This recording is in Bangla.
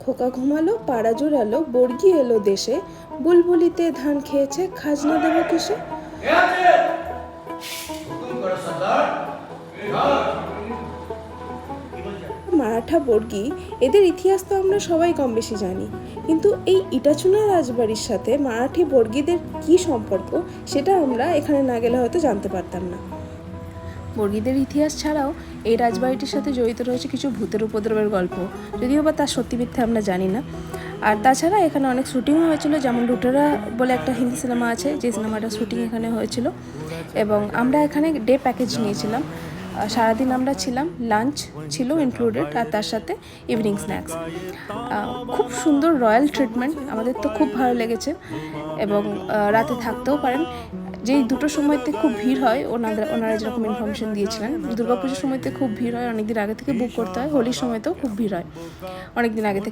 খোকা ঘুমালো, পাড়া জোড়ালো, বর্গি এলো দেশে, বুলবুলিতে ধান খেয়েছে, খাজনা দেবো কিসে। মারাঠা, বর্গি এদের ইতিহাস তো আমরা সবাই কম বেশি জানি, কিন্তু এই ইটাচুনা রাজবাড়ির সাথে মারাঠি বর্গিদের কি সম্পর্ক সেটা আমরা এখানে না গেলে হয়তো জানতে পারতাম না। বর্গিদের ইতিহাস ছাড়াও এই রাজবাড়িটির সাথে জড়িত রয়েছে কিছু ভূতের উপদ্রবের গল্প, যদিও বা তার সত্যি মিথ্যে আমরা জানি না। আর তাছাড়া এখানে অনেক শুটিংও হয়েছিল, যেমন লুটেরা বলে একটা হিন্দি সিনেমা আছে, যে সিনেমাটার শুটিং এখানে হয়েছিল। এবং আমরা এখানে ডে প্যাকেজ নিয়েছিলাম, সারাদিন আমরা ছিলাম, লাঞ্চ ছিল ইনক্লুডেড, আর তার সাথে ইভিনিং স্ন্যাক্স। খুব সুন্দর রয়্যাল ট্রিটমেন্ট, আমাদের তো খুব ভালো লেগেছে। এবং রাতে থাকতেও পারেন, যেই দুটো সময়তে খুব ভিড় হয়, ওনারা যেরকম ইনফরমেশন দিয়েছিলেন, দুর্গাপুজোর সময়তে খুব ভিড় হয়, অনেকদিন আগে থেকে বুক করতে হয়, হোলির সময়তেও খুব ভিড় হয় অনেকদিন আগে থেকে।